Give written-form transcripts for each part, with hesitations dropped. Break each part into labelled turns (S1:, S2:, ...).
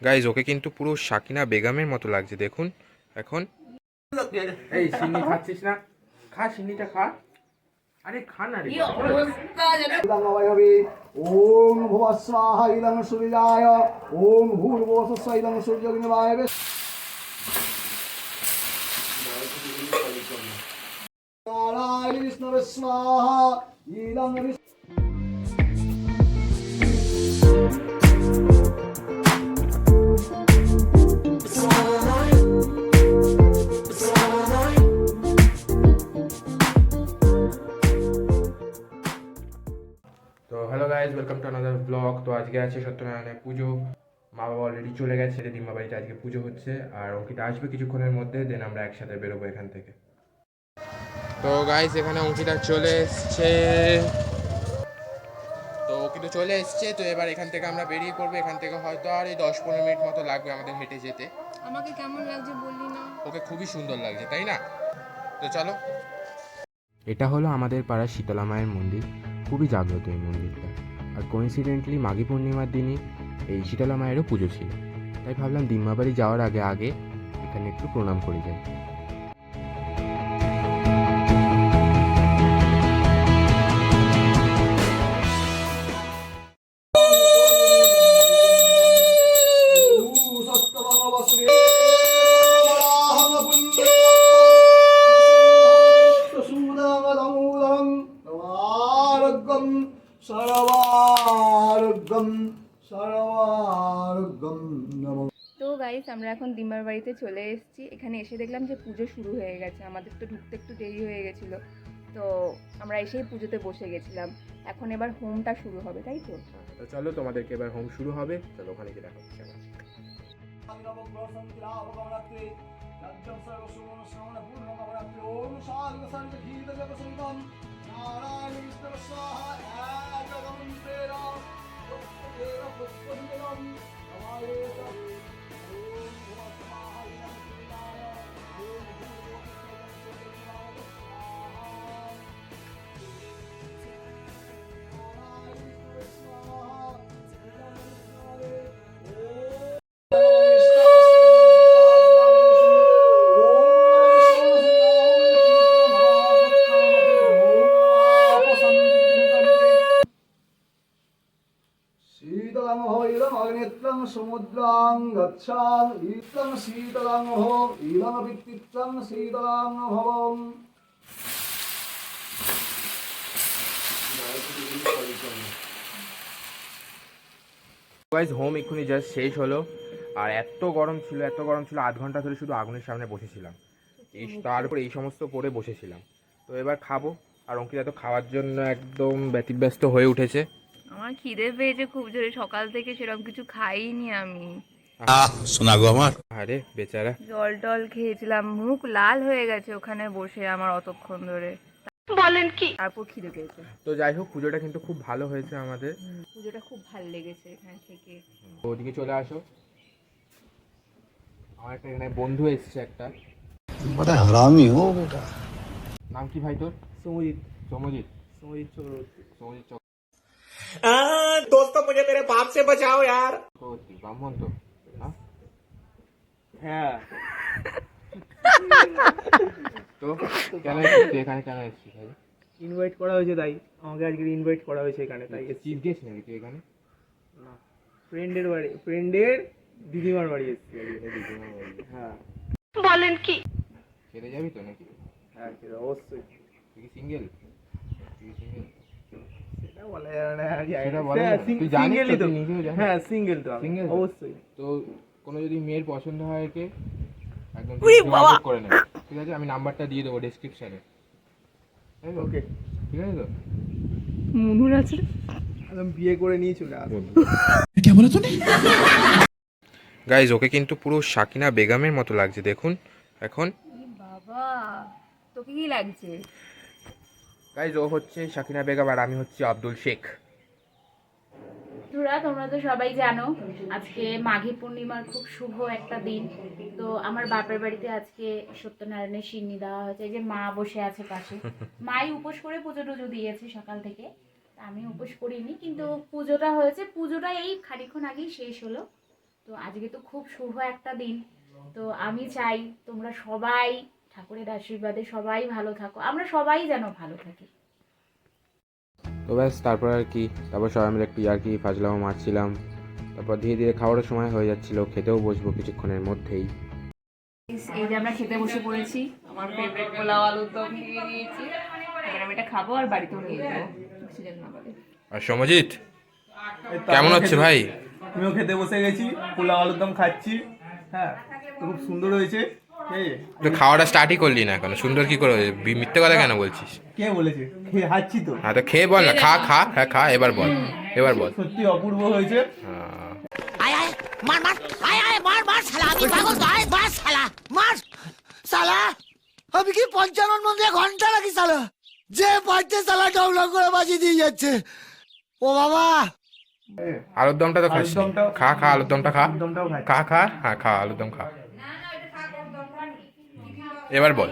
S1: Guys ওকে কিন্তু পুরো সাকিনা বেগমের মতো লাগছে দেখুন এখন। এই সিন্নি খাচ্ছিস না? খা সিন্নিটা খা। আরে খা না রে।
S2: ওম ভুবঃ স্বাহা ইদং সূর্যায় ওম ভূর্ভুবঃ স্বঃ ইদং সূর্যগ্নিমায় নারায়ণ বিষ্ণবে স্বাহা ইদং
S1: তো hello guys, welcome to another blog. তো আজকে আছে সত্যনারায়ণের পুজো। মা বাবা অলরেডি চলে গেছে, দিদিমা বাড়িতে আজকে পুজো হচ্ছে, আর অঙ্কিতা আসবে কিছুক্ষণের মধ্যে, দেন আমরা একসাথে বেরোবো এখান থেকে। তো গাইজ এখানে অঙ্কিতা চলে এসছে, তো কিন্তু চলে এসছে। তো এবার এখান থেকে আমরা বেরিয়ে পড়বো। এখান থেকে হয়তো আর এই 10-15 মিনিট মতো লাগবে আমাদের হেঁটে যেতে।
S3: আমাকে কেমন লাগছে বললি না?
S1: ওকে খুবই সুন্দর লাগছে, তাই না? তো চলো। এটা হলো আমাদের পাড়ার শীতলা মায়ের মন্দির। খুবই জাগ্রত এই মন্দিরটা, আর কোইন্সিডেন্টলি মাঘী পূর্ণিমার দিনই এই শীতলা মায়েরও পুজো ছিল। তাই ভাবলাম দিম্মাবাড়ি যাওয়ার আগে আগে এখানে একটু প্রণাম করে যাই।
S3: তো গাইস, আমরা এখন দিমার বাড়িতে চলে এসেছি। এখানে এসে দেখলাম যে পুজো শুরু হয়ে গেছে। আমাদের তো ঢুকতে একটু দেরি হয়ে গেছিলো, তো আমরা এসেই পুজোতে বসে গেছিলাম। এখন এবার হোমটা শুরু হবে, তাই তো?
S1: তো চলো, তোমাদেরকে এবার হোম শুরু হবে। চলো ওখানে গিয়ে দেখা হচ্ছে।
S2: সমুদ্রাং গচ্ছাম ইতং শীতলাং হো ইদং বিত্তিত্বং শীতলাং ভবম।
S1: গাইজ হোম এক্ষুনি জাস্ট শেষ হলো, আর এত গরম ছিল, এত গরম ছিল, আধ ঘন্টা ধরে শুধু আগুনের সামনে বসেছিলাম। তার উপর এই সমস্ত পরে বসেছিলাম। তো এবার খাবো, আর অঙ্কিতা তো খাওয়ার জন্য একদম ব্যতিব্যস্ত হয়ে উঠেছে।
S3: আমার খিদে পেয়েছে খুব জোরে, সকাল থেকে সেরকম কিছু খাইনি আমি।
S4: শোনা গো আমার।
S1: আরে বেচারা।
S3: জল টল খেয়েছিলাম, মুখ লাল হয়ে গেছে ওখানে বসে আমার অতক্ষণ ধরে। বলেন কি? তারপর খিদে পেয়েছে।
S1: তো যাই হোক, পুজোটা কিন্তু খুব ভালো হয়েছে আমাদের।
S3: পুজোটা খুব ভালো লেগেছে এখান থেকে।
S1: ওদিকে চলে আসো, আমার একটা এখানে বন্ধু এসছে একটা।
S4: বড় হারামি হো বেটা।
S1: নাম কি ভাই তোর?
S5: समोजित
S1: সমজিৎ।
S5: समोजित चक्रवर्ती।
S1: সমজিৎ
S5: दोस्तों मुझे मेरे बाप से बचाओ यार।
S1: চক্রবর্তী, ব্রাহ্মণ তো না?
S5: হ্যাঁ,
S1: তো কেন এসেছিস তুই এখানে, কেন এসেছিস ভাই?
S5: ইনভাইট করা হয়েছে তাই আমাকে আজকে ইনভাইট করা হয়েছে এখানে, তাই
S1: চিফ গেস্ট নাকি তুই এখানে?
S5: না, ফ্রেন্ডের বাড়ি, ফ্রেন্ডের দিদিমার বাড়ি এসেছি আজকে। হ্যাঁ
S3: বলেন কি?
S1: খেতে যাবি তো নাকি?
S5: হ্যাঁ, সেটা অবশ্যই।
S1: তুই কি সিঙ্গেল?
S5: সেটা বলা যাবে না,
S1: সেটা বলা যাবে না। তুই জানিস তো,
S5: সিঙ্গেলই তো।
S1: তুই নিজেও জানিস।
S5: হ্যাঁ, সিঙ্গেল তো আমি,
S1: Single তো?
S5: অবশ্যই।
S1: তো কোনো যদি মেয়ের পছন্দ হয় কে, একদম যোগাযোগ করে নেবে, ঠিক আছে? আমি নাম্বারটা দিয়ে দেবো ডেসক্রিপশনে।
S5: ওকে,
S1: ঠিক আছে তো?
S3: মুনুর আছে।
S5: একদম বিয়ে করে নিয়ে চলে আসবো।
S1: গাইজ ওকে কিন্তু পুরো সাকিনা বেগমের মতো লাগছে দেখুন এখন।
S3: বাবা, তোকে কি লাগছে?
S1: গাইজ ও হচ্ছে সাকিনা বেগম, আর আমি হচ্ছি আব্দুল শেখ।
S6: তোমরা তো সবাই জানো আজকে মাঘী পূর্ণিমার খুব শুভ একটা দিন। তো আমার বাপের বাড়িতে আজকে সত্যনারায়ণের সিন্নি দেওয়া হয়েছে। এই যে মা বসে আছে পাশে, মাই উপোস করে পুজো টুজো দিয়েছে সকাল থেকে। তা আমি উপোস করিনি, কিন্তু পুজোটা হয়েছে, পুজোটা এই খানিকক্ষণ আগেই শেষ হলো। তো আজকে তো খুব শুভ একটা দিন, তো আমি চাই তোমরা সবাই ঠাকুরের আশীর্বাদে সবাই ভালো থাকো, আমরা সবাই যেন ভালো থাকি।
S1: তো ব্যাস তারপর আর কি, তারপর সবাই মিলে একটু আর কি ফাজলামো মারছিলাম। তারপর ধীরে ধীরে খাওয়ার সময় হয়ে যাচ্ছিল, খেতেও বসবো কিছুক্ষণের মধ্যেই।
S3: এই যে আমরা খেতে বসে পড়েছি, আমার ফেভারিট পোলাও আলুর দম নিয়ে নিয়েছি। এবার আমি এটা খাবো আর বাড়িতেও নিয়ে যাবো, কিছু যেন না বলে।
S1: আর সমজিৎ কেমন হচ্ছে ভাই?
S5: আমিও খেতে বসে গেছি, পোলাও আলুর দম খাচ্ছি। হ্যাঁ, তো খুব সুন্দর হয়েছে। এই যে,
S1: তো খাওয়াটা স্টার্টই করলি না এখন, সুন্দর কি করে হয়েছে? মিথ্যে কথা কেন বলছিস?
S5: কে বলেছে? খেয়ে হাঁচ্ছি তো।
S1: হ্যাঁ তো খেয়ে বল না, খা খা, হ্যাঁ খা, এবার বল, এবার বল।
S5: সত্যি অপূর্ব হয়েছে।
S1: হ্যাঁ।
S7: आय आय मार मार आय आय मार मार साला আমি পাগল ভাই মার সালা মার সালা আমি কি 55 মধ্যে ঘন্টা লাগি সালা যে পাইতে সালা ডাউনলোড করে বাজি দিয়ে যাচ্ছে ও বাবা
S1: আলুর দমটা তো খাস,
S5: আলুর দমটাও
S1: খা খা, আলুর দমটা খা,
S5: আলুর দমটাও খাই।
S1: খা খা, হ্যাঁ খা, আলুর দম খা, এবার বল।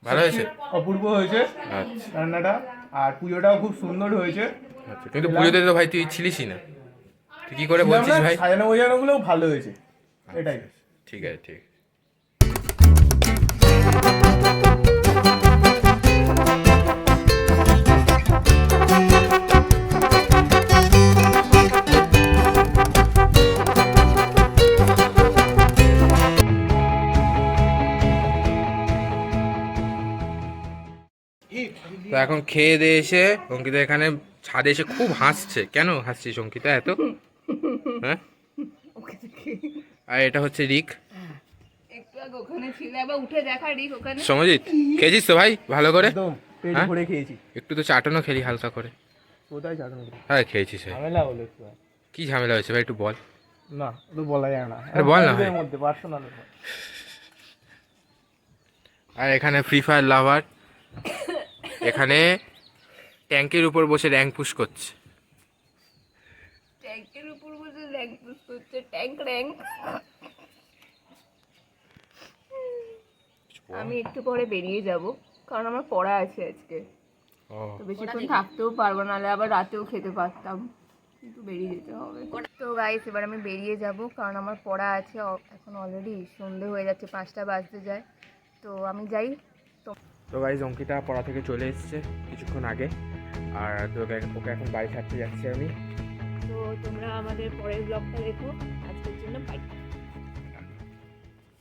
S1: ভালো হয়েছে?
S5: অপূর্ব হয়েছে
S1: আচ্ছা
S5: রান্নাটা, আর পুজোটাও খুব সুন্দর হয়েছে।
S1: আচ্ছা, কিন্তু পুজোতে তো ভাই তুই ছিলিসই না, তুই কি করে বলছিস ভাই?
S5: সাজানো গোজানো গুলোও ভালো হয়েছে, এটাই।
S1: ঠিক আছে, ঠিক। তো এখন খেয়ে দিয়ে এসে অঙ্কিতা এখানে ছাদে এসে খুব হাসছে। কেন হাসছিস অঙ্কিতা এত? হ্যাঁ, আর এটা হচ্ছে রিক।
S3: একটু আগে ওখানে ছিল, আবার উঠে দেখা রিক ওখানে।
S1: সমজিৎ খেয়েছিস তো ভাই ভালো করে?
S5: একদম পেট
S1: হ্যাঁ?
S5: ভরে খেয়েছি।
S1: একটু তো চাটনও খেলি হালকা করে।
S5: কোথায় চাটনি?
S1: হ্যাঁ খেয়েছিস ভাই।
S5: ঝামেলা হলো একটু।
S1: কি ঝামেলা হয়েছে ভাই একটু বল।
S5: না, তো বলা যায় না।
S1: আরে বল না ভাই।
S5: এর মধ্যে পার্সোনাল।
S1: আর এখানে ফ্রি ফায়ার লাভার এখানে ট্যাঙ্কের উপর বসে র্যাঙ্ক পুশ করছে।
S3: ট্যাঙ্কের উপর বসে র্যাঙ্ক পুশ করছে, ট্যাঙ্ক র্যাঙ্ক। আমি একটু পরে বেরিয়ে যাব, কারণ আমার পড়া আছে আজকে, তো বেশিক্ষণ থাকতেও পারবো, নাহলে আবার রাতেও খেতে পারতাম, কিন্তু বেরিয়ে যেতে হবে। তো গাইস এবার আমি বেরিয়ে যাব, কারণ আমার পড়া আছে। এখন অলরেডি সন্ধে হয়ে যাচ্ছে, 5টা বাজতে যায়, তো আমি যাই।
S1: তো গাইজ অঙ্কিতা পড়া থেকে চলে এসেছে কিছুক্ষণ আগে, আর ওকে এখন বাড়ি ছাড়তে যাচ্ছি আমি।
S3: তো তোমরা আমাদের পরের ব্লগটা দেখো, আজকের জন্য বাই।